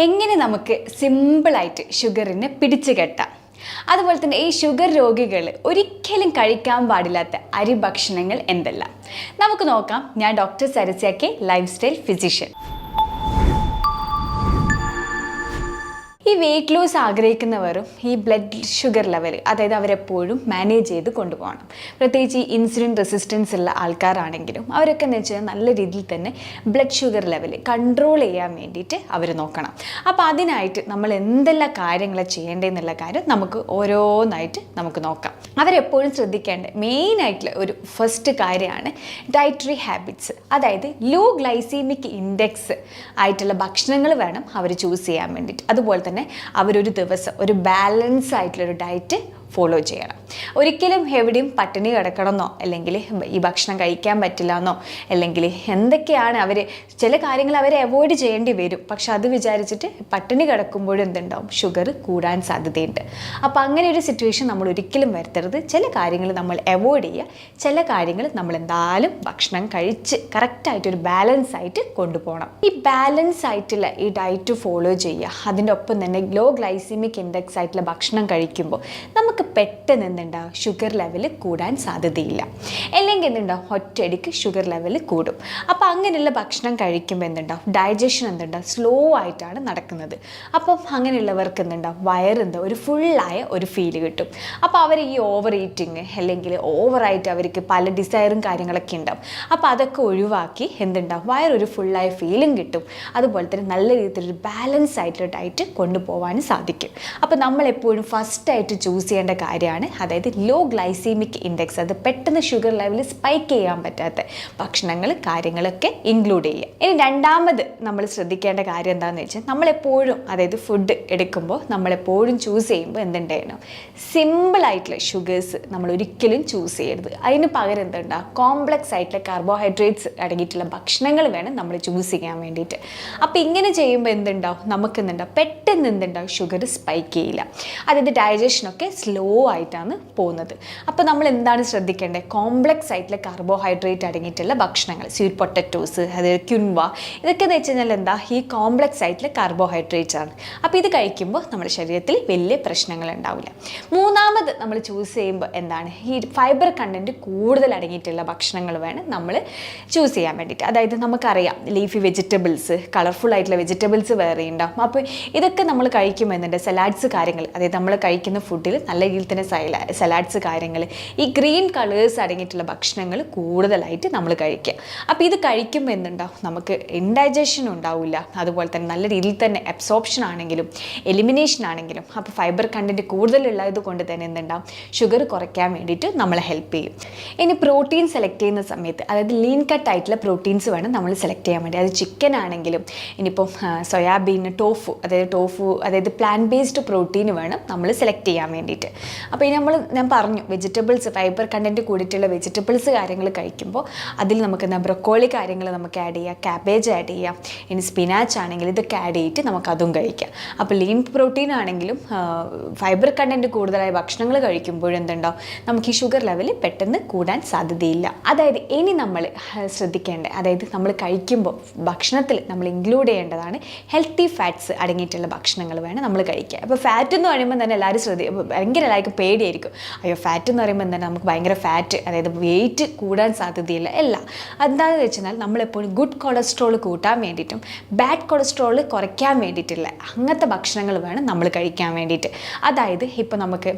എങ്ങനെ നമുക്ക് സിമ്പിളായിട്ട് ഷുഗറിനെ പിടിച്ചു കെട്ടാം? അതുപോലെ തന്നെ ഈ ഷുഗർ രോഗികൾ ഒരിക്കലും കഴിക്കാൻ പാടില്ലാത്ത അരി ഭക്ഷണങ്ങൾ എന്തെല്ലാം നമുക്ക് നോക്കാം. ഞാൻ doctor Sarasya K, life style physician. ഈ വെയിറ്റ് ലോസ് ആഗ്രഹിക്കുന്നവരും ഈ ബ്ലഡ് ഷുഗർ ലെവൽ, അതായത് അവരെപ്പോഴും മാനേജ് ചെയ്ത് കൊണ്ടുപോകണം. പ്രത്യേകിച്ച് ഈ ഇൻസുലിൻ റെസിസ്റ്റൻസ് ഉള്ള ആൾക്കാരാണെങ്കിലും അവരൊക്കെ എന്ന് വെച്ചാൽ നല്ല രീതിയിൽ തന്നെ ബ്ലഡ് ഷുഗർ ലെവൽ കൺട്രോൾ ചെയ്യാൻ വേണ്ടിയിട്ട് അവർ നോക്കണം. അപ്പോൾ അതിനായിട്ട് നമ്മൾ എന്തെല്ലാം കാര്യങ്ങൾ ചെയ്യേണ്ടതെന്നുള്ള കാര്യം നമുക്ക് ഓരോന്നായിട്ട് നമുക്ക് നോക്കാം. അവരെപ്പോഴും ശ്രദ്ധിക്കേണ്ട മെയിനായിട്ടുള്ള ഒരു ഫസ്റ്റ് കാര്യമാണ് ഡയറ്ററി ഹാബിറ്റ്സ്. അതായത് ലോ ഗ്ലൈസീമിക് ഇൻഡെക്സ് ആയിട്ടുള്ള ഭക്ഷണങ്ങൾ വേണം അവർ ചൂസ് ചെയ്യാൻ വേണ്ടിയിട്ട്. അതുപോലെ തന്നെ അവരൊരു ദിവസം ഒരു ബാലൻസ് ആയിട്ടുള്ളൊരു ഡയറ്റ് ഫോളോ ചെയ്യണം. ഒരിക്കലും എവിടെയും പട്ടിണി കിടക്കണമെന്നോ അല്ലെങ്കിൽ ഈ ഭക്ഷണം കഴിക്കാൻ പറ്റില്ല എന്നോ അല്ലെങ്കിൽ എന്തൊക്കെയാണ് ചില കാര്യങ്ങൾ അവരെ അവോയ്ഡ് ചെയ്യേണ്ടി വരും. പക്ഷെ അത് വിചാരിച്ചിട്ട് പട്ടിണി കിടക്കുമ്പോഴും എന്തുണ്ടാവും, ഷുഗർ കൂടാൻ സാധ്യതയുണ്ട്. അപ്പോൾ അങ്ങനെ ഒരു സിറ്റുവേഷൻ നമ്മൾ ഒരിക്കലും വരുത്തരുത്. ചില കാര്യങ്ങൾ നമ്മൾ അവോയ്ഡ് ചെയ്യുക, ചില കാര്യങ്ങൾ നമ്മൾ എന്തായാലും ഭക്ഷണം കഴിച്ച് കറക്റ്റായിട്ടൊരു ബാലൻസ് ആയിട്ട് കൊണ്ടുപോകണം. ഈ ബാലൻസ് ആയിട്ടുള്ള ഈ ഡയറ്റ് ഫോളോ ചെയ്യുക, അതിൻ്റെ ഒപ്പം തന്നെ ലോ ഗ്ലൈസിമിക് ഇൻഡെക്സ് ആയിട്ടുള്ള ഭക്ഷണം കഴിക്കുമ്പോൾ നമുക്ക് പെട്ടെന്ന് എന്തുണ്ടാവും, ഷുഗർ ലെവൽ കൂടാൻ സാധ്യതയില്ല. അല്ലെങ്കിൽ എന്തുണ്ടാവും, ഒറ്റയടിക്ക് ഷുഗർ ലെവൽ കൂടും. അപ്പോൾ അങ്ങനെയുള്ള ഭക്ഷണം കഴിക്കുമ്പോൾ എന്തുണ്ടാവും, ഡൈജഷൻ എന്തുണ്ടാവും, സ്ലോ ആയിട്ടാണ് നടക്കുന്നത്. അപ്പം അങ്ങനെയുള്ളവർക്ക് എന്തുണ്ടാവും, ഒരു ഫുള്ളായ ഒരു ഫീല് കിട്ടും. അപ്പോൾ അവർ ഈ ഓവർ ഈറ്റിങ് അല്ലെങ്കിൽ ഓവറായിട്ട് അവർക്ക് പല ഡിസയറും കാര്യങ്ങളൊക്കെ ഉണ്ടാവും. അപ്പോൾ അതൊക്കെ ഒഴിവാക്കി എന്തുണ്ടാവും, വയറൊരു ഫുള്ളായ ഫീലും കിട്ടും. അതുപോലെ തന്നെ നല്ല രീതിയിലൊരു ബാലൻസ് ആയിട്ടുള്ള ഡയറ്റ് കൊണ്ടുപോകാനും സാധിക്കും. അപ്പോൾ നമ്മളെപ്പോഴും ഫസ്റ്റായിട്ട് ചൂസ് ചെയ്യേണ്ട കാര്യമാണ്, അതായത് ലോ ഗ്ലൈസീമിക് ഇൻഡെക്സ്. അത് പെട്ടെന്ന് ഷുഗർ ലെവൽ സ്പൈക്ക് ചെയ്യാൻ പറ്റാത്ത ഭക്ഷണങ്ങൾ കാര്യങ്ങളൊക്കെ ഇൻക്ലൂഡ് ചെയ്യുക. ഇനി രണ്ടാമത് നമ്മൾ ശ്രദ്ധിക്കേണ്ട കാര്യം എന്താണെന്ന് വെച്ചാൽ, നമ്മളെപ്പോഴും അതായത് ഫുഡ് എടുക്കുമ്പോൾ നമ്മളെപ്പോഴും ചൂസ് ചെയ്യുമ്പോൾ എന്തുണ്ടായിരുന്നു, സിമ്പിളായിട്ടുള്ള ഷുഗേഴ്സ് നമ്മൾ ഒരിക്കലും ചൂസ് ചെയ്യരുത്. അതിന് പകരം എന്തുണ്ടാകും, കോംപ്ലക്സ് ആയിട്ടുള്ള കാർബോഹൈഡ്രേറ്റ്സ് അടങ്ങിയിട്ടുള്ള ഭക്ഷണങ്ങൾ വേണം നമ്മൾ ചൂസ് ചെയ്യാൻ വേണ്ടിയിട്ട്. അപ്പോൾ ഇങ്ങനെ ചെയ്യുമ്പോൾ നമുക്കെന്തുണ്ടാവും, പെട്ടെന്ന് ഷുഗർ സ്പൈക്ക് ചെയ്യില്ല. അതായത് ഡൈജഷനൊക്കെ സ്ലോ ആയിട്ടാണ് പോകുന്നത്. അപ്പോൾ നമ്മൾ എന്താണ് ശ്രദ്ധിക്കേണ്ടത്, കോംപ്ലക്സ് ആയിട്ടുള്ള കാർബോഹൈഡ്രേറ്റ് അടങ്ങിയിട്ടുള്ള ഭക്ഷണങ്ങൾ, സ്വീറ്റ് പൊട്ടറ്റോസ്, അതായത് ക്യുൻവ, ഇതൊക്കെ എന്ന് വെച്ച് കഴിഞ്ഞാൽ ഈ കോംപ്ലക്സ് ആയിട്ടുള്ള കാർബോഹൈഡ്രേറ്റ്സ് ആണ്. അപ്പോൾ ഇത് കഴിക്കുമ്പോൾ നമ്മുടെ ശരീരത്തിൽ വലിയ പ്രശ്നങ്ങൾ ഉണ്ടാവില്ല. മൂന്നാമത് നമ്മൾ ചൂസ് ചെയ്യുമ്പോൾ ഈ ഫൈബർ കണ്ടൻറ്റ് കൂടുതൽ അടങ്ങിയിട്ടുള്ള ഭക്ഷണങ്ങൾ വേണം നമ്മൾ ചൂസ് ചെയ്യാൻ വേണ്ടിയിട്ട്. അതായത് നമുക്കറിയാം ലീഫി വെജിറ്റബിൾസ്, കളർഫുൾ ആയിട്ടുള്ള വെജിറ്റബിൾസ് വേറെ ഉണ്ടാവും. അപ്പോൾ ഇതൊക്കെ നമ്മൾ കഴിക്കുമ്പോൾ സലാഡ്സ് കാര്യങ്ങൾ, അതായത് നമ്മൾ കഴിക്കുന്ന ഫുഡിൽ നല്ല രീതിയിൽ തന്നെ സലാഡ്സ് കാര്യങ്ങൾ, ഈ ഗ്രീൻ കളേഴ്സ് അടങ്ങിയിട്ടുള്ള ഭക്ഷണങ്ങൾ കൂടുതലായിട്ട് നമ്മൾ കഴിക്കുക. അപ്പോൾ ഇത് കഴിക്കുമ്പോൾ നമുക്ക് ഇൻഡൈജഷൻ ഉണ്ടാവില്ല. അതുപോലെ തന്നെ നല്ല രീതിയിൽ തന്നെ അബ്സോർപ്ഷൻ ആണെങ്കിലും എലിമിനേഷൻ ആണെങ്കിലും അപ്പോൾ ഫൈബർ കണ്ടൻറ്റ് കൂടുതലുള്ളത് കൊണ്ട് തന്നെ ഷുഗർ കുറയ്ക്കാൻ വേണ്ടിയിട്ട് നമ്മളെ ഹെൽപ്പ് ചെയ്യും. ഇനി പ്രോട്ടീൻ സെലക്ട് ചെയ്യുന്ന സമയത്ത് അതായത് ലീൻ കട്ട് ആയിട്ടുള്ള പ്രോട്ടീൻസ് വേണം നമ്മൾ സെലക്ട് ചെയ്യാൻ വേണ്ടി. അത് ചിക്കൻ ആണെങ്കിലും ഇനിയിപ്പം സോയാബീൻ, ടോഫു അതായത് പ്ലാന്റ് ബേസ്ഡ് പ്രോട്ടീൻ വേണം നമ്മൾ സെലക്ട് ചെയ്യാൻ വേണ്ടിയിട്ട്. അപ്പോൾ ഞാൻ പറഞ്ഞു വെജിറ്റബിൾസ്, ഫൈബർ കണ്ടൻറ്റ് കൂടിയിട്ടുള്ള വെജിറ്റബിൾസ് കാര്യങ്ങൾ കഴിക്കുമ്പോൾ അതിൽ നമുക്ക് ബ്രൊക്കോളി കാര്യങ്ങൾ നമുക്ക് ആഡ് ചെയ്യാം, ക്യാബേജ് ആഡ് ചെയ്യാം, ഇനി സ്പിനാച്ച് ആണെങ്കിൽ ഇതൊക്കെ ആഡ് ചെയ്തിട്ട് നമുക്കതും കഴിക്കാം. അപ്പോൾ ലീൻ പ്രോട്ടീൻ ആണെങ്കിലും ഫൈബർ കണ്ടൻറ്റ് കൂടുതലായ ഭക്ഷണങ്ങൾ കഴിക്കുമ്പോഴും നമുക്ക് ഈ ഷുഗർ ലെവൽ പെട്ടെന്ന് കൂടാൻ സാധ്യതയില്ല. അതായത് ഇനി നമ്മൾ ശ്രദ്ധിക്കേണ്ടത്, അതായത് നമ്മൾ കഴിക്കുമ്പോൾ ഭക്ഷണത്തിൽ നമ്മൾ ഇൻക്ലൂഡ് ചെയ്യേണ്ടതാണ് ഹെൽത്തി ഫാറ്റ്സ് അടങ്ങിയിട്ടുള്ള ഭക്ഷണങ്ങൾ വേണം നമ്മൾ കഴിക്കുക. അപ്പോൾ ഫാറ്റ് എന്ന് പറയുമ്പോൾ തന്നെ ഭയങ്കര എല്ലാവർക്കും പേടിയായിരിക്കും. അയ്യോ ഫാറ്റ് എന്ന് പറയുമ്പോൾ നമുക്ക് ഭയങ്കര ഫാറ്റ്, അതായത് വെയിറ്റ് കൂടാൻ സാധ്യതയില്ല. അല്ല, എന്താണെന്ന് വെച്ചാൽ നമ്മളെപ്പോഴും ഗുഡ് കൊളസ്ട്രോൾ കൂട്ടാൻ വേണ്ടിയിട്ടും ബാഡ് കൊളസ്ട്രോൾ കുറയ്ക്കാൻ വേണ്ടിയിട്ടുള്ള അങ്ങനത്തെ ഭക്ഷണങ്ങൾ വേണം നമ്മൾ കഴിക്കാൻ വേണ്ടിയിട്ട്. അതായത് ഇപ്പോൾ നമുക്ക്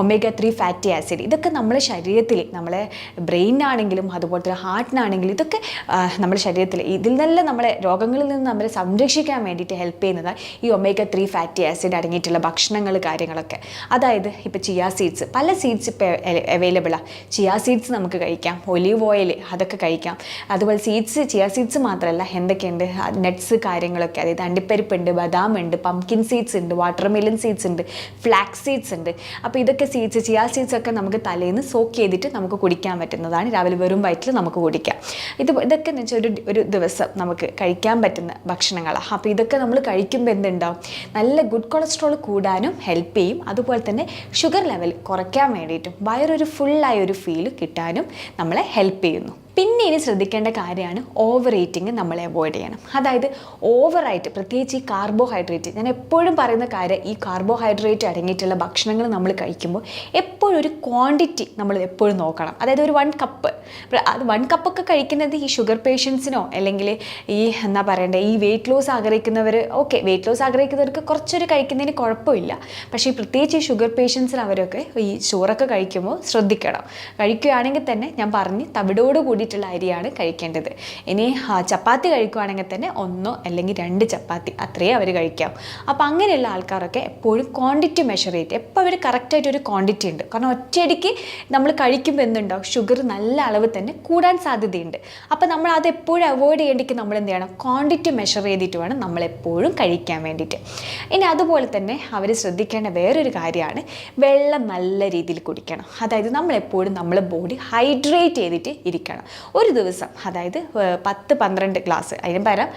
ഒമേഗ 3 ഫാറ്റി ആസിഡ്, ഇതൊക്കെ നമ്മുടെ ശരീരത്തിൽ, നമ്മളെ ബ്രെയിനാണെങ്കിലും അതുപോലെ തന്നെ ഹാർട്ടിനാണെങ്കിലും ഇതൊക്കെ നമ്മുടെ ശരീരത്തിൽ ഇതിൽ നിന്നെല്ലാം നമ്മളെ രോഗങ്ങളിൽ നിന്ന് നമ്മളെ സംരക്ഷിക്കാൻ വേണ്ടിയിട്ട് ഹെൽപ്പ് ചെയ്യുന്നതാണ് ഈ ഒമേഗ 3 ഫാറ്റി ആസിഡ് അടങ്ങിയിട്ടുള്ള ഭക്ഷണങ്ങൾ കാര്യങ്ങളൊക്കെ. അതായത് ഇപ്പോൾ ചിയാ സീഡ്സ്, പല സീഡ്സ് ഇപ്പോൾ അവൈലബിളാണ്. ചിയാ സീഡ്സ് നമുക്ക് കഴിക്കാം, ഒലീവ് ഓയിൽ അതൊക്കെ കഴിക്കാം. അതുപോലെ ചിയാ സീഡ്സ് മാത്രമല്ല, എന്തൊക്കെയുണ്ട് നട്ട്സ് കാര്യങ്ങളൊക്കെ, അതായത് അണ്ടിപ്പരിപ്പുണ്ട്, ബദാം ഉണ്ട്, പംകിൻ സീഡ്സ് ഉണ്ട്, വാട്ടർമെലൺ സീഡ്സ് ഉണ്ട്, ഫ്ലാക്സ് സീഡ്സ് ഉണ്ട്. അപ്പോൾ ഇതൊക്കെ ചിയാ സീഡ്സ് ഒക്കെ നമുക്ക് തലേന്ന് സോക്ക് ചെയ്തിട്ട് നമുക്ക് കുടിക്കാൻ പറ്റുന്നതാണ്. രാവിലെ വെറും വയറ്റിൽ നമുക്ക് കുടിക്കാം. ഇതൊക്കെ എന്ന് വെച്ചാൽ ഒരു ദിവസം നമുക്ക് കഴിക്കാൻ പറ്റുന്ന ഭക്ഷണങ്ങളാണ്. അപ്പോൾ ഇതൊക്കെ നമ്മൾ കഴിക്കുമ്പോൾ നല്ല ഗുഡ് കൊളസ്ട്രോൾ കൂടാനും ഹെൽപ്പ് ചെയ്യും. അതുപോലെ തന്നെ ഷുഗർ ലെവൽ കുറയ്ക്കാൻ വേണ്ടിയിട്ടും വയറൊരു ഫുള്ളായ ഒരു ഫീൽ കിട്ടാനും നമ്മളെ ഹെൽപ്പ് ചെയ്യുന്നു. പിന്നെ ഇനി ശ്രദ്ധിക്കേണ്ട കാര്യമാണ് ഓവർ ഈറ്റിംഗ് നമ്മൾ അവോയ്ഡ് ചെയ്യണം. അതായത് ഓവറായിട്ട്, പ്രത്യേകിച്ച് ഈ കാർബോഹൈഡ്രേറ്റ്, ഞാൻ എപ്പോഴും പറയുന്ന കാര്യം, ഈ കാർബോഹൈഡ്രേറ്റ് അടങ്ങിയിട്ടുള്ള ഭക്ഷണങ്ങൾ നമ്മൾ കഴിക്കുമ്പോൾ എപ്പോഴും ഒരു ക്വാണ്ടിറ്റി നമ്മൾ എപ്പോഴും നോക്കണം. അതായത് ഒരു 1 കപ്പ്, അത് 1 കപ്പൊക്കെ കഴിക്കുന്നത് ഈ ഷുഗർ പേഷ്യൻസിനോ അല്ലെങ്കിൽ ഈ എന്താ പറയണ്ടേ ഈ വെയിറ്റ് ലോസ് ആഗ്രഹിക്കുന്നവർ, ഓക്കെ, വെയിറ്റ് ലോസ് ആഗ്രഹിക്കുന്നവർക്ക് കുറച്ചൊരു കഴിക്കുന്നതിന് കുഴപ്പമില്ല. പക്ഷേ ഈ പ്രത്യേകിച്ച് ഈ ഷുഗർ പേഷ്യൻസിന് അവരൊക്കെ ഈ ചോറൊക്കെ കഴിക്കുമ്പോൾ ശ്രദ്ധിക്കണം. കഴിക്കുകയാണെങ്കിൽ തന്നെ ഞാൻ പറഞ്ഞ് തവിടോട് കൂടിയിട്ടുള്ള അരിയാണ് കഴിക്കേണ്ടത്. ഇനി ചപ്പാത്തി കഴിക്കുകയാണെങ്കിൽ തന്നെ 1 അല്ലെങ്കിൽ 2 ചപ്പാത്തി അത്രയേ അവർ കഴിക്കാം. അപ്പോൾ അങ്ങനെയുള്ള ആൾക്കാരൊക്കെ എപ്പോഴും ക്വാണ്ടിറ്റി മെഷർ ചെയ്ത് എപ്പോൾ അവർ കറക്റ്റായിട്ടൊരു ക്വാണ്ടിറ്റി ഉണ്ട്. കാരണം ഒറ്റയടിക്ക് നമ്മൾ കഴിക്കുമ്പോൾ എന്തുണ്ടാവും, ഷുഗർ നല്ല അളവ് തന്നെ കൂടാൻ സാധ്യതയുണ്ട്. അപ്പോൾ നമ്മൾ അത് എപ്പോഴും അവോയ്ഡ് ചെയ്യേണ്ടിക്ക് നമ്മൾ എന്ത് ചെയ്യണം, ക്വാണ്ടിറ്റി മെഷർ ചെയ്തിട്ട് വേണം നമ്മളെപ്പോഴും കഴിക്കാൻ വേണ്ടിയിട്ട്. ഇനി അതുപോലെ തന്നെ അവർ ശ്രദ്ധിക്കേണ്ട വേറൊരു കാര്യമാണ് വെള്ളം നല്ല രീതിയിൽ കുടിക്കണം. അതായത് നമ്മളെപ്പോഴും നമ്മളെ ബോഡി ഹൈഡ്രേറ്റ് ചെയ്തിട്ട് ഇരിക്കണം. ഒരു ദിവസം അതായത് 10-12 ഗ്ലാസ്, അതിന് പകരം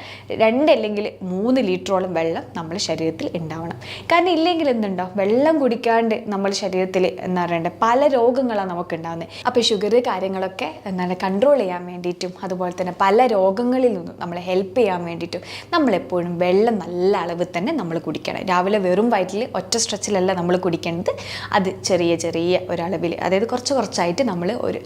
2 അല്ലെങ്കിൽ 3 ലിറ്ററോളം വെള്ളം നമ്മുടെ ശരീരത്തിൽ ഉണ്ടാവണം. കാരണം ഇല്ലെങ്കിൽ എന്തുണ്ടാവും, വെള്ളം കുടിക്കാണ്ട് നമ്മൾ ശരീരത്തിൽ എന്താ പറയണ്ടേ പല രോഗങ്ങളാണ് നമുക്ക് ഉണ്ടാകുന്നത്. അപ്പോൾ ഷുഗർ കാര്യങ്ങളൊക്കെ എന്താണ് കൺട്രോൾ ചെയ്യാൻ വേണ്ടിയിട്ടും അതുപോലെ തന്നെ പല രോഗങ്ങളിൽ നിന്നും നമ്മളെ ഹെൽപ്പ് ചെയ്യാൻ വേണ്ടിയിട്ടും നമ്മളെപ്പോഴും വെള്ളം നല്ല അളവിൽ തന്നെ നമ്മൾ കുടിക്കണം. രാവിലെ വെറും വയറ്റിൽ ഒറ്റ സ്ട്രെച്ചിലല്ല നമ്മൾ കുടിക്കേണ്ടത്, അത് ചെറിയ ചെറിയ ഒരളവിൽ, അതായത് കുറച്ചായിട്ട് നമ്മൾ ഒരു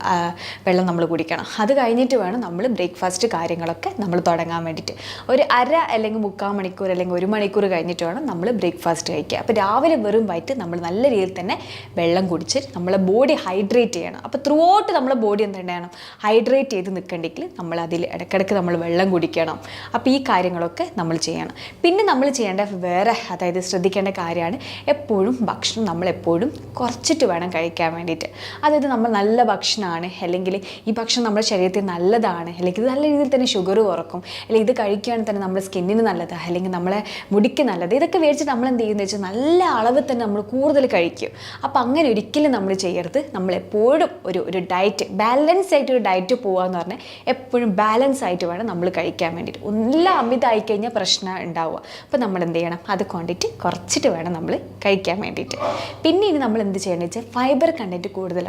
വെള്ളം നമ്മൾ കുടിക്കണം. അത് കഴിഞ്ഞിട്ട് വേണം നമ്മൾ ബ്രേക്ക്ഫാസ്റ്റ് കാര്യങ്ങളൊക്കെ നമ്മൾ തുടങ്ങാൻ വേണ്ടിയിട്ട്. ഒരു അര അല്ലെങ്കിൽ 3/4 മണിക്കൂർ അല്ലെങ്കിൽ 1 മണിക്കൂർ കഴിഞ്ഞിട്ട് വേണം നമ്മൾ ബ്രേക്ക്ഫാസ്റ്റ് കഴിക്കുക. അപ്പോൾ രാവിലെ വെറും വയറ്റ് നമ്മൾ നല്ല രീതിയിൽ തന്നെ വെള്ളം കുടിച്ച് നമ്മളെ ബോഡി ഹൈഡ്രേറ്റ് ചെയ്യണം. അപ്പോൾ ത്രൂ ഔട്ട് നമ്മളെ ബോഡി എന്ത് ചെയ്യണം, ഹൈഡ്രേറ്റ് ചെയ്ത് നിൽക്കണമെങ്കിൽ നമ്മൾ അതിൽ ഇടയ്ക്കിടയ്ക്ക് നമ്മൾ വെള്ളം കുടിക്കണം. അപ്പോൾ ഈ കാര്യങ്ങളൊക്കെ നമ്മൾ ചെയ്യണം. പിന്നെ നമ്മൾ ചെയ്യേണ്ട വേറെ, അതായത് ശ്രദ്ധിക്കേണ്ട കാര്യമാണ് എപ്പോഴും ഭക്ഷണം നമ്മളെപ്പോഴും കുറച്ചിട്ട് വേണം കഴിക്കാൻ വേണ്ടിയിട്ട്. അതായത് നമ്മൾ നല്ല ഭക്ഷണമാണ്, അല്ലെങ്കിൽ ഈ ഭക്ഷണം നമ്മുടെ ശരീരത്തിൽ നല്ലതാണ്, അല്ലെങ്കിൽ ഇത് നല്ല രീതിയിൽ തന്നെ ഷുഗർ കുറക്കും, അല്ലെങ്കിൽ ഇത് കഴിക്കുകയാണെങ്കിൽ തന്നെ നമ്മുടെ സ്കിന്നിന് നല്ലതാണ്, അല്ലെങ്കിൽ നമ്മളെ മുടിക്ക് നല്ലത്, ഇതൊക്കെ മേടിച്ചിട്ട് നമ്മൾ എന്ത് ചെയ്യുന്നത് വെച്ചാൽ നല്ല അളവിൽ തന്നെ നമ്മൾ കൂടുതൽ കഴിക്കും. അപ്പോൾ അങ്ങനെ ഒരിക്കലും നമ്മൾ ചെയ്യരുത്. നമ്മളെപ്പോഴും ഒരു ഡയറ്റ്, ബാലൻസ് ആയിട്ട് ഒരു ഡയറ്റ് പോകുകയെന്ന് പറഞ്ഞാൽ എപ്പോഴും ബാലൻസ് ആയിട്ട് വേണം നമ്മൾ കഴിക്കാൻ വേണ്ടിയിട്ട്. എല്ലാം അമിതമായി കഴിഞ്ഞാൽ പ്രശ്നം ഉണ്ടാവുക. അപ്പോൾ നമ്മൾ എന്ത് ചെയ്യണം, അത് ക്വാണ്ടിറ്റി കുറച്ചിട്ട് വേണം നമ്മൾ കഴിക്കാൻ വേണ്ടിയിട്ട്. പിന്നെ ഇനി നമ്മൾ എന്ത് ചെയ്യണമെന്ന് വെച്ചാൽ ഫൈബർ കണ്ടൻറ്റ് കൂടുതൽ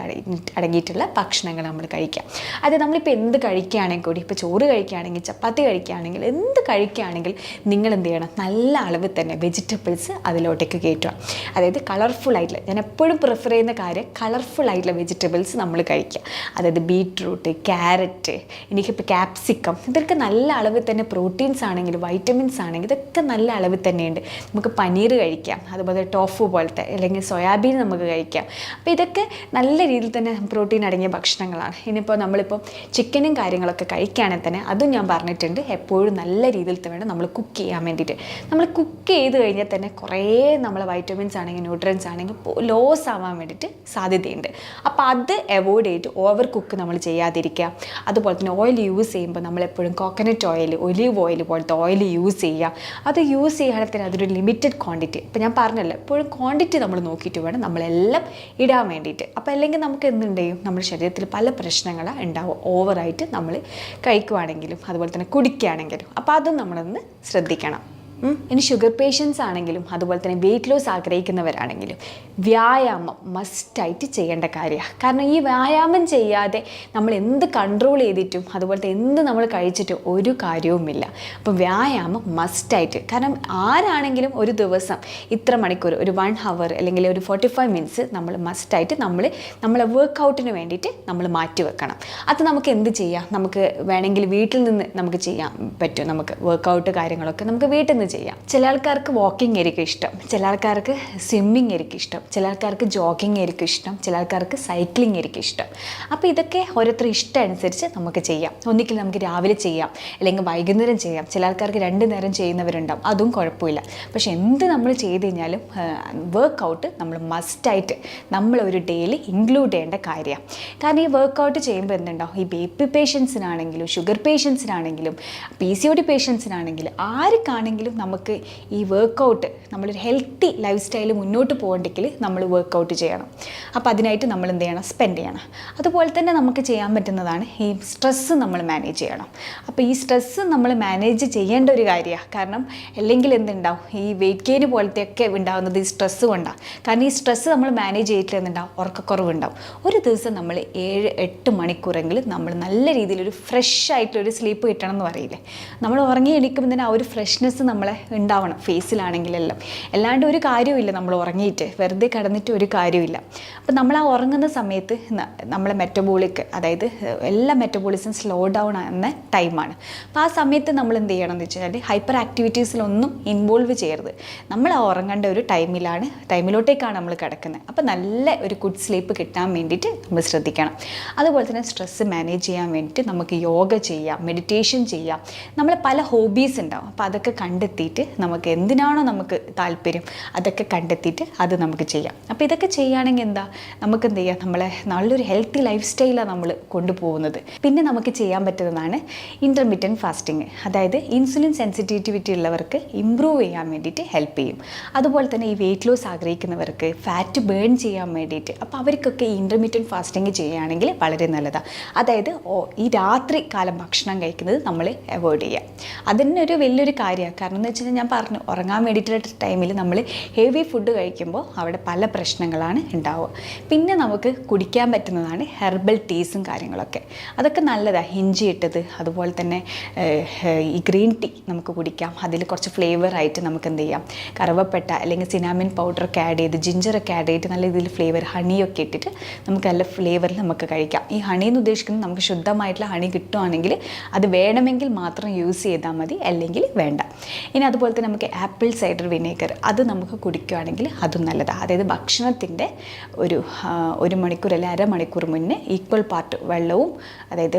അടങ്ങിയിട്ടുള്ള ഭക്ഷണങ്ങൾ നമ്മൾ കഴിക്കാം. അത് നമ്മളിപ്പോൾ എന്ത് കഴിക്കുകയാണെങ്കിൽ കൂടി, ഇപ്പോൾ ചോറ് കഴിക്കുകയാണെങ്കിൽ, ചപ്പാത്തി കഴിക്കുകയാണെങ്കിൽ, എന്ത് കഴിക്കുകയാണെങ്കിൽ നിങ്ങൾ എന്ത് ചെയ്യണം, നല്ല അളവിൽ തന്നെ വെജിറ്റബിൾസ് അതിലോട്ടേക്ക് കയറ്റുക. അതായത് കളർഫുൾ ആയിട്ടുള്ള, ഞാൻ എപ്പോഴും പ്രിഫർ ചെയ്യുന്ന കാര്യം കളർഫുൾ ആയിട്ടുള്ള വെജിറ്റബിൾസ് നമ്മൾ കഴിക്കുക. അതായത് ബീട്രൂട്ട്, ക്യാരറ്റ്, എനിക്കിപ്പോൾ ക്യാപ്സിക്കം, ഇതൊക്കെ നല്ല അളവിൽ തന്നെ പ്രോട്ടീൻസ് ആണെങ്കിൽ, വൈറ്റമിൻസ് ആണെങ്കിൽ ഇതൊക്കെ നല്ല അളവിൽ തന്നെയുണ്ട്. നമുക്ക് പനീർ കഴിക്കാം, അതുപോലെ ടോഫു പോലത്തെ, അല്ലെങ്കിൽ സോയാബീൻ നമുക്ക് കഴിക്കാം. അപ്പോൾ ഇതൊക്കെ നല്ല രീതിയിൽ തന്നെ പ്രോട്ടീൻ അടങ്ങിയ ഭക്ഷണങ്ങളാണ്. ഇനിയിപ്പോൾ നമ്മളിപ്പോൾ ചിക്കനും കാര്യങ്ങളൊക്കെ കഴിക്കുകയാണെങ്കിൽ തന്നെ അതും ഞാൻ പറഞ്ഞിട്ടുണ്ട്, എപ്പോഴും നല്ല രീതിയിൽ വേണം നമ്മൾ കുക്ക് ചെയ്യാൻ വേണ്ടിയിട്ട്. നമ്മൾ കുക്ക് ചെയ്ത് കഴിഞ്ഞാൽ തന്നെ കുറേ നമ്മളെ വൈറ്റമിൻസ് ആണെങ്കിൽ ന്യൂട്രിയൻസ് ആണെങ്കിൽ ലോസ് ആവാൻ വേണ്ടിയിട്ട് സാധ്യതയുണ്ട്. അപ്പോൾ അത് അവോയ്ഡ് ചെയ്തിട്ട് ഓവർ കുക്ക് നമ്മൾ ചെയ്യാതിരിക്കുക. അതുപോലെ തന്നെ ഓയിൽ യൂസ് ചെയ്യുമ്പോൾ നമ്മളെപ്പോഴും കോക്കനട്ട് ഓയിൽ, ഒലീവ് ഓയിൽ പോലത്തെ ഓയിൽ യൂസ് ചെയ്യുക. അത് യൂസ് ചെയ്യുകയാണെങ്കിൽ തന്നെ അതൊരു ലിമിറ്റഡ് ക്വാണ്ടിറ്റി, ഇപ്പോൾ ഞാൻ പറഞ്ഞല്ലോ എപ്പോഴും ക്വാണ്ടിറ്റി നമ്മൾ നോക്കിയിട്ട് വേണം നമ്മളെല്ലാം ഇടാൻ വേണ്ടിയിട്ട്. അപ്പോൾ അല്ലെങ്കിൽ നമുക്ക് എന്തുണ്ടെയും നമ്മുടെ ശരീരത്തിൽ പല പ്രശ്നങ്ങളും ഉണ്ടാവും ഓവറായിട്ട് നമ്മൾ കഴിക്കുകയാണെങ്കിലും അതുപോലെ തന്നെ കുടിക്കുകയാണെങ്കിലും. അപ്പോൾ അതും നമ്മളൊന്ന് ശ്രദ്ധിക്കണം. ഇനി ഷുഗർ പേഷ്യൻസ് ആണെങ്കിലും അതുപോലെ തന്നെ വെയിറ്റ് ലോസ് ആഗ്രഹിക്കുന്നവരാണെങ്കിലും വ്യായാമം മസ്റ്റായിട്ട് ചെയ്യേണ്ട കാര്യമാണ്. കാരണം ഈ വ്യായാമം ചെയ്യാതെ നമ്മൾ എന്ത് കൺട്രോൾ ചെയ്തിട്ടും അതുപോലത്തെ എന്ത് നമ്മൾ കഴിച്ചിട്ടും ഒരു കാര്യവുമില്ല. അപ്പോൾ വ്യായാമം മസ്റ്റായിട്ട്, കാരണം ആരാണെങ്കിലും ഒരു ദിവസം ഇത്ര മണിക്കൂർ, ഒരു 1 hour അല്ലെങ്കിൽ ഒരു 45 minutes നമ്മൾ മസ്റ്റായിട്ട് നമ്മളെ വർക്കൗട്ടിന് വേണ്ടിയിട്ട് നമ്മൾ മാറ്റി വെക്കണം. അത് നമുക്ക് എന്ത് ചെയ്യാം, നമുക്ക് വേണമെങ്കിൽ വീട്ടിൽ നിന്ന് നമുക്ക് ചെയ്യാൻ പറ്റും. നമുക്ക് വർക്കൗട്ട് കാര്യങ്ങളൊക്കെ നമുക്ക് വീട്ടിൽ നിന്ന് ചെയ്യാം. ചില ആൾക്കാർക്ക് വാക്കിംഗ് ആയിരിക്കും ഇഷ്ടം, ചില ആൾക്കാർക്ക് സ്വിമ്മിങ് ആയിരിക്കും ഇഷ്ടം, ചില ആൾക്കാർക്ക് ജോഗിങ് ആയിരിക്കും ഇഷ്ടം, ചില ആൾക്കാർക്ക് സൈക്ലിംഗ് ആയിരിക്കും ഇഷ്ടം. അപ്പോൾ ഇതൊക്കെ ഓരോരുത്തർ ഇഷ്ടം അനുസരിച്ച് നമുക്ക് ചെയ്യാം. ഒന്നിക്കിൽ നമുക്ക് രാവിലെ ചെയ്യാം, അല്ലെങ്കിൽ വൈകുന്നേരം ചെയ്യാം. ചില ആൾക്കാർക്ക് 2 നേരം ചെയ്യുന്നവരുണ്ടാവും, അതും കുഴപ്പമില്ല. പക്ഷെ എന്ത് നമ്മൾ ചെയ്ത് കഴിഞ്ഞാലും വർക്കൗട്ട് നമ്മൾ മസ്റ്റായിട്ട് നമ്മൾ ഒരു ഡേയിൽ ഇൻക്ലൂഡ് ചെയ്യേണ്ട കാര്യമാണ്. കാരണം ഈ വർക്കൗട്ട് ചെയ്യുമ്പോൾ എന്തുണ്ടാവും, ഈ BP പേഷ്യൻസിനാണെങ്കിലും ഷുഗർ പേഷ്യൻസിനാണെങ്കിലും PCOD പേഷ്യൻസിനാണെങ്കിലും ആർക്കാണെങ്കിലും എന്താണെങ്കിലും നമുക്ക് ഈ വർക്കൗട്ട്, നമ്മളൊരു ഹെൽത്തി ലൈഫ് സ്റ്റൈൽ മുന്നോട്ട് പോകണമെങ്കിൽ നമ്മൾ വർക്കൗട്ട് ചെയ്യണം. അപ്പോൾ അതിനായിട്ട് നമ്മൾ എന്ത് ചെയ്യണം? സ്പെൻഡ് ചെയ്യണം. അതുപോലെ തന്നെ നമുക്ക് ചെയ്യാൻ പറ്റുന്നതാണ് ഈ സ്ട്രെസ്സ് നമ്മൾ മാനേജ് ചെയ്യണം. അപ്പോൾ ഈ സ്ട്രെസ്സ് നമ്മൾ മാനേജ് ചെയ്യേണ്ട ഒരു കാര്യമാണ്. കാരണം അല്ലെങ്കിൽ എന്തുണ്ടാവും, ഈ വെയിറ്റ് ഗെയിൻ പോലത്തെയൊക്കെ ഉണ്ടാകുന്നത് ഈ സ്ട്രെസ്സ് കൊണ്ടാണ്. കാരണം ഈ സ്ട്രെസ്സ് നമ്മൾ മാനേജ് ചെയ്തിട്ട് എന്തുണ്ടാവും? ഉറക്കക്കുറവുണ്ടാവും. ഒരു ദിവസം നമ്മൾ 7-8 മണിക്കൂറെങ്കിലും നമ്മൾ നല്ല രീതിയിലൊരു ഫ്രഷ് ആയിട്ടുള്ളൊരു സ്ലീപ്പ് കിട്ടണം എന്ന് പറയില്ലേ. നമ്മൾ ഉറങ്ങി എണീക്കുമ്പോൾ തന്നെ ആ ഒരു ഫ്രഷ്നെസ് നമ്മളെ ഉണ്ടാവണം, ഫേസിലാണെങ്കിലെല്ലാം. അല്ലാണ്ട് ഒരു കാര്യമില്ല നമ്മൾ ഉറങ്ങിയിട്ട് വെറുതെ കിടന്നിട്ട് ഒരു കാര്യമില്ല. അപ്പോൾ നമ്മൾ ആ ഉറങ്ങുന്ന സമയത്ത് നമ്മളെ മെറ്റബോളിക്, അതായത് എല്ലാ മെറ്റബോളിസം സ്ലോ ഡൗൺ ആകുന്ന ടൈമാണ്. അപ്പോൾ ആ സമയത്ത് നമ്മൾ എന്ത് ചെയ്യണം എന്ന് വെച്ച് കഴിഞ്ഞാൽ ഹൈപ്പർ ആക്ടിവിറ്റീസിലൊന്നും ഇൻവോൾവ് ചെയ്യരുത്. നമ്മൾ ആ ഉറങ്ങേണ്ട ഒരു ടൈമിലോട്ടേക്കാണ് നമ്മൾ കിടക്കുന്നത്. അപ്പോൾ നല്ല ഒരു ഗുഡ് സ്ലീപ്പ് കിട്ടാൻ വേണ്ടിയിട്ട് നമ്മൾ ശ്രദ്ധിക്കണം. അതുപോലെ തന്നെ സ്ട്രെസ്സ് മാനേജ് ചെയ്യാൻ വേണ്ടിയിട്ട് നമുക്ക് യോഗ ചെയ്യാം, മെഡിറ്റേഷൻ ചെയ്യാം. നമ്മൾ പല ഹോബീസ് ഉണ്ടാവും. അപ്പോൾ അതൊക്കെ കണ്ടെത്തിയിട്ട് നമുക്ക് എന്തിനാണോ നമുക്ക് താല്പര്യം അതൊക്കെ കണ്ടെത്തിയിട്ട് അത് നമുക്ക് ചെയ്യാം. അപ്പോൾ ഇതൊക്കെ ചെയ്യുകയാണെങ്കിൽ എന്താ, നമുക്ക് എന്ത് ചെയ്യാം, നമ്മളെ നല്ലൊരു ഹെൽത്തി ലൈഫ് സ്റ്റൈലാണ് നമ്മൾ കൊണ്ടുപോകുന്നത്. പിന്നെ നമുക്ക് ചെയ്യാൻ പറ്റുന്നതാണ് ഇൻ്റർമീഡിയൻറ്റ് ഫാസ്റ്റിംഗ്. അതായത് ഇൻസുലിൻ സെൻസിറ്റിവിറ്റി ഉള്ളവർക്ക് ഇമ്പ്രൂവ് ചെയ്യാൻ വേണ്ടിയിട്ട് ഹെൽപ്പ് ചെയ്യും. അതുപോലെ തന്നെ ഈ വെയിറ്റ് ലോസ് ആഗ്രഹിക്കുന്നവർക്ക് ഫാറ്റ് ബേൺ ചെയ്യാൻ വേണ്ടിയിട്ട്, അപ്പോൾ അവർക്കൊക്കെ ഈ ഇൻ്റർമീഡിയൻറ്റ് ഫാസ്റ്റിംഗ് ചെയ്യുകയാണെങ്കിൽ വളരെ നല്ലതാണ്. അതായത് ഈ രാത്രി കാലം ഭക്ഷണം കഴിക്കുന്നത് നമ്മൾ അവോയ്ഡ് ചെയ്യുക. അതിനൊരു വലിയൊരു കാര്യമാണ്. കാരണം എന്ന് വെച്ച് കഴിഞ്ഞാൽ ഞാൻ പറഞ്ഞു, ഉറങ്ങാൻ വേണ്ടിയിട്ടുള്ള ടൈമിൽ നമ്മൾ ഹെവി ഫുഡ് കഴിക്കുമ്പോൾ അവിടെ പല പ്രശ്നങ്ങളാണ് ഉണ്ടാവുക. പിന്നെ നമുക്ക് കുടിക്കാൻ പറ്റുന്നതാണ് ഹെർബൽ ടീസും കാര്യങ്ങളൊക്കെ. അതൊക്കെ നല്ലതാണ്. ഇഞ്ചി ഇട്ടത്, അതുപോലെ തന്നെ ഈ ഗ്രീൻ ടീ നമുക്ക് കുടിക്കാം. അതിൽ കുറച്ച് ഫ്ലേവറായിട്ട് നമുക്ക് എന്ത് ചെയ്യാം, കറുവപ്പട്ട അല്ലെങ്കിൽ സിനാമിൻ പൗഡറൊക്കെ ആഡ് ചെയ്ത്, ജിഞ്ചറൊക്കെ ആഡ് ചെയ്തിട്ട് നല്ല രീതിയിൽ ഫ്ലേവർ, ഹണിയൊക്കെ ഇട്ടിട്ട് നമുക്ക് നല്ല ഫ്ലേവറിൽ നമുക്ക് കഴിക്കാം. ഈ ഹണി എന്ന് ഉദ്ദേശിക്കുന്നത് നമുക്ക് ശുദ്ധമായിട്ടുള്ള ഹണി കിട്ടുകയാണെങ്കിൽ അത് വേണമെങ്കിൽ മാത്രം യൂസ് ചെയ്താൽ മതി, അല്ലെങ്കിൽ വേണ്ട. ഇനി അതുപോലെ തന്നെ നമുക്ക് ആപ്പിൾ സൈഡർ വിനേഗർ, അത് നമുക്ക് കുടിക്കുകയാണെങ്കിൽ അതും നല്ലതാണ്. അതായത് ഭക്ഷണത്തിൻ്റെ ഒരു മണിക്കൂർ അല്ലെങ്കിൽ അരമണിക്കൂർ മുന്നേ ഈക്വൽ പാർട്ട് വെള്ളവും, അതായത്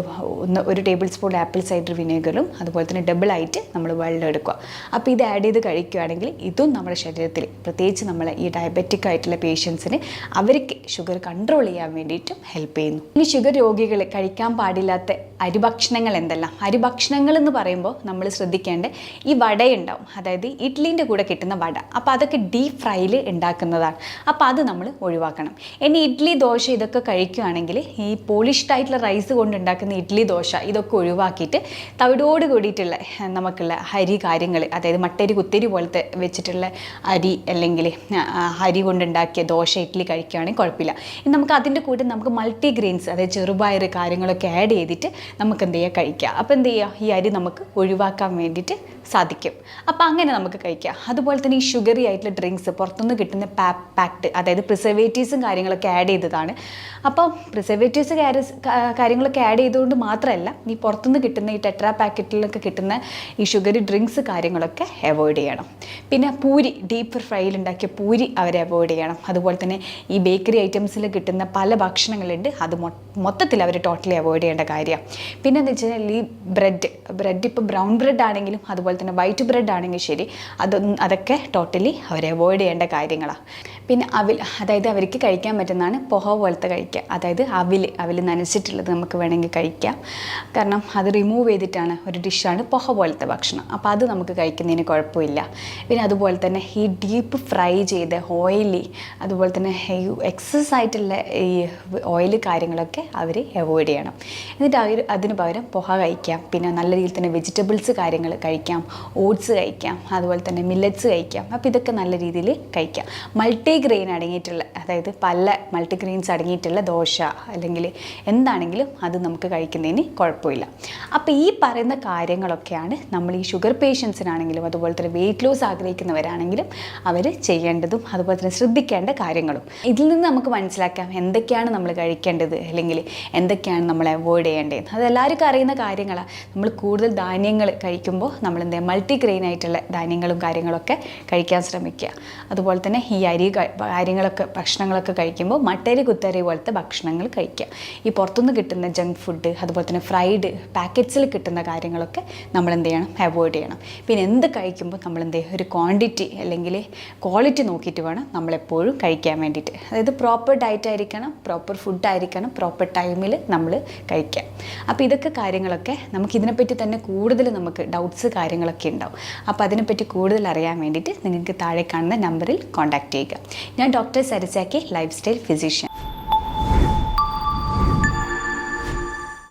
1 ടേബിൾ സ്പൂൺ ആപ്പിൾ സൈഡർ വിനേഗറും അതുപോലെ തന്നെ ഡബിളായിട്ട് നമ്മൾ വെള്ളം എടുക്കുക. അപ്പോൾ ഇത് ആഡ് ചെയ്ത് കഴിക്കുകയാണെങ്കിൽ ഇതും നമ്മുടെ ശരീരത്തിൽ, പ്രത്യേകിച്ച് നമ്മൾ ഈ ഡയബറ്റിക് ആയിട്ടുള്ള പേഷ്യൻസിന് അവർക്ക് ഷുഗർ കൺട്രോൾ ചെയ്യാൻ വേണ്ടിയിട്ടും ഹെൽപ്പ് ചെയ്യുന്നു. ഇനി ഷുഗർ രോഗികൾ കഴിക്കാൻ പാടില്ലാത്ത അരിഭക്ഷണങ്ങൾ എന്തെല്ലാം? അരിഭക്ഷണങ്ങൾ എന്ന് പറയുമ്പോൾ നമ്മൾ ശ്രദ്ധിക്കേണ്ട ഈ വടയുണ്ടാവും, അതായത് ഇഡ്ഡലിൻ്റെ കൂടെ കിട്ടുന്ന വട. അപ്പോൾ അതൊക്കെ ഡീപ് ഫ്രൈയിൽ ഉണ്ടാക്കുന്നതാണ്. അപ്പോൾ അത് നമ്മൾ ഒഴിവാക്കണം. ഇനി ഇഡ്ഡലി, ദോശ ഇതൊക്കെ കഴിക്കുകയാണെങ്കിൽ ഈ പോളിഷ്ഡ് ആയിട്ടുള്ള റൈസ് കൊണ്ട് ഉണ്ടാക്കുന്ന ഇഡ്ഡലി, ദോശ ഇതൊക്കെ ഒഴിവാക്കിയിട്ട് തവിടോട് കൂടിയിട്ടുള്ള നമുക്കുള്ള അരി കാര്യങ്ങൾ, അതായത് മട്ടരി, കുത്തരി പോലത്തെ വെച്ചിട്ടുള്ള അരി അല്ലെങ്കിൽ അരി കൊണ്ടുണ്ടാക്കിയ ദോശ, ഇഡ്ഡലി കഴിക്കുകയാണെങ്കിൽ കുഴപ്പമില്ല. ഇനി നമുക്ക് അതിൻ്റെ കൂടെ നമുക്ക് മൾട്ടി ഗ്രെയിൻസ്, അതായത് ചെറുപയർ കാര്യങ്ങളൊക്കെ ആഡ് ചെയ്തിട്ട് നമുക്ക് എന്ത് ചെയ്യുക, കഴിക്കുക. അപ്പോൾ എന്ത് ചെയ്യുക, ഈ അരി നമുക്ക് ഒഴിവാക്കാൻ വേണ്ടിയിട്ട് സാധിക്കും. അപ്പോൾ അങ്ങനെ നമുക്ക് കഴിക്കാം. അതുപോലെ തന്നെ ഈ ഷുഗറി ആയിട്ടുള്ള ഡ്രിങ്ക്സ്, പുറത്തുനിന്ന് കിട്ടുന്ന പാക്ഡ്, അതായത് പ്രിസർവേറ്റീവ്സും കാര്യങ്ങളൊക്കെ ആഡ് ചെയ്തതാണ്. അപ്പോൾ പ്രിസർവേറ്റീവ്സ് കാര്യങ്ങളൊക്കെ ആഡ് ചെയ്തുകൊണ്ട് മാത്രമല്ല, ഈ പുറത്തുനിന്ന് കിട്ടുന്ന ഈ ടെട്രാ പാക്കറ്റിലൊക്കെ കിട്ടുന്ന ഈ ഷുഗറി ഡ്രിങ്ക്സ് കാര്യങ്ങളൊക്കെ അവോയ്ഡ് ചെയ്യണം. പിന്നെ പൂരി, ഡീപ്പ് ഫ്രൈയിൽ ഉണ്ടാക്കിയ പൂരി അവരെ അവോയ്ഡ് ചെയ്യണം. അതുപോലെ തന്നെ ഈ ബേക്കറി ഐറ്റംസിൽ കിട്ടുന്ന പല ഭക്ഷണങ്ങളുണ്ട്, അത് മൊത്തത്തിൽ അവർ ടോട്ടലി അവോയ്ഡ് ചെയ്യേണ്ട കാര്യമാണ്. പിന്നെ എന്ന് വെച്ച് കഴിഞ്ഞാൽ ഈ ബ്രെഡ് ഇപ്പോൾ ബ്രൗൺ ബ്രെഡ് ആണെങ്കിലും അതുപോലെ തന്നെ വൈറ്റ് ബ്രെഡ് ആണെങ്കിൽ ശരി, അതൊക്കെ ടോട്ടലി അവരെ അവോയ്ഡ് ചെയ്യേണ്ട കാര്യങ്ങളാണ്. പിന്നെ അവിൽ, അതായത് അവർക്ക് കഴിക്കാൻ പറ്റുന്നതാണ് പൊഹ പോലത്തെ കഴിക്കുക. അതായത് അവിൽ നനച്ചിട്ടുള്ളത് നമുക്ക് വേണമെങ്കിൽ കഴിക്കാം. കാരണം അത് റിമൂവ് ചെയ്തിട്ടാണ് ഒരു ഡിഷാണ് പൊഹ പോലത്തെ ഭക്ഷണം. അപ്പോൾ അത് നമുക്ക് കഴിക്കുന്നതിന് കുഴപ്പമില്ല. പിന്നെ അതുപോലെ തന്നെ ഈ ഡീപ്പ് ഫ്രൈ ചെയ്ത ഓയിലി, അതുപോലെ തന്നെ ഈ എക്സസ് ആയിട്ടുള്ള ഈ ഓയിൽ കാര്യങ്ങളൊക്കെ അവർ അവോയ്ഡ് ചെയ്യണം. എന്നിട്ട് അതിന് പകരം പൊഹ കഴിക്കാം. പിന്നെ നല്ല രീതിയിൽ തന്നെ വെജിറ്റബിൾസ് കാര്യങ്ങൾ കഴിക്കാം, ഓട്സ് കഴിക്കാം, അതുപോലെ തന്നെ മില്ലറ്റ്സ് കഴിക്കാം. അപ്പോൾ ഇതൊക്കെ നല്ല രീതിയിൽ കഴിക്കാം. മൾട്ടിഗ്രെയിൻ അടങ്ങിയിട്ടുള്ള, അതായത് പല മൾട്ടിഗ്രെയിൻസ് അടങ്ങിയിട്ടുള്ള ദോശ അല്ലെങ്കിൽ എന്താണെങ്കിലും അത് നമുക്ക് കഴിക്കുന്നതിന് കുഴപ്പമില്ല. അപ്പോൾ ഈ പറയുന്ന കാര്യങ്ങളൊക്കെയാണ് നമ്മൾ ഈ ഷുഗർ പേഷ്യൻസിനാണെങ്കിലും അതുപോലെ തന്നെ വെയിറ്റ് ലോസ് ആഗ്രഹിക്കുന്നവരാണെങ്കിലും അവർ ചെയ്യേണ്ടതും അതുപോലെ തന്നെ ശ്രദ്ധിക്കേണ്ട കാര്യങ്ങളും. ഇതിൽ നിന്ന് നമുക്ക് മനസ്സിലാക്കാം എന്തൊക്കെയാണ് നമ്മൾ കഴിക്കേണ്ടത് അല്ലെങ്കിൽ എന്തൊക്കെയാണ് നമ്മൾ അവോയ്ഡ് ചെയ്യേണ്ടത്. അതെല്ലാവർക്കും അറിയുന്ന കാര്യങ്ങളാണ്. നമ്മൾ കൂടുതൽ ധാന്യങ്ങൾ കഴിക്കുമ്പോൾ നമ്മൾ മൾട്ടിഗ്രെയിൻ ആയിട്ടുള്ള ധാന്യങ്ങളും കാര്യങ്ങളൊക്കെ കഴിക്കാൻ ശ്രമിക്കുക. അതുപോലെ തന്നെ ഈ അരി കാര്യങ്ങളൊക്കെ ഭക്ഷണങ്ങളൊക്കെ കഴിക്കുമ്പോൾ മട്ടരി കുത്തരി പോലത്തെ ഭക്ഷണങ്ങൾ കഴിക്കുക. ഈ പുറത്തുനിന്ന് കിട്ടുന്ന ജങ്ക് ഫുഡ്, അതുപോലെ തന്നെ ഫ്രൈഡ് പാക്കറ്റ്സിൽ കിട്ടുന്ന കാര്യങ്ങളൊക്കെ നമ്മൾ എന്ത് ചെയ്യണം, അവോയ്ഡ് ചെയ്യണം. പിന്നെ എന്ത് കഴിക്കുമ്പോൾ നമ്മൾ എന്ത് ചെയ്യുക, ഒരു ക്വാണ്ടിറ്റി അല്ലെങ്കിൽ ക്വാളിറ്റി നോക്കിയിട്ട് വേണം നമ്മളെപ്പോഴും കഴിക്കാൻ വേണ്ടിയിട്ട്. അതായത് പ്രോപ്പർ ഡയറ്റ് ആയിരിക്കണം, പ്രോപ്പർ ഫുഡ് ആയിരിക്കണം, പ്രോപ്പർ ടൈമിൽ നമ്മൾ കഴിക്കാം. അപ്പോൾ ഇതൊക്കെ കാര്യങ്ങളൊക്കെ നമുക്കിതിനെപ്പറ്റി തന്നെ കൂടുതൽ നമുക്ക് ഡൗട്ട്സ് കാര്യങ്ങളൊക്കെ ഉണ്ടാവും. അപ്പോൾ അതിനെപ്പറ്റി കൂടുതൽ അറിയാൻ വേണ്ടിയിട്ട് നിങ്ങൾക്ക് താഴെ കാണുന്ന നമ്പറിൽ കോൺടാക്റ്റ് ചെയ്യുക. ഞാൻ ഡോക്ടർ സരസാക്കി, ലൈഫ് സ്റ്റൈൽ ഫിസിഷ്യൻ.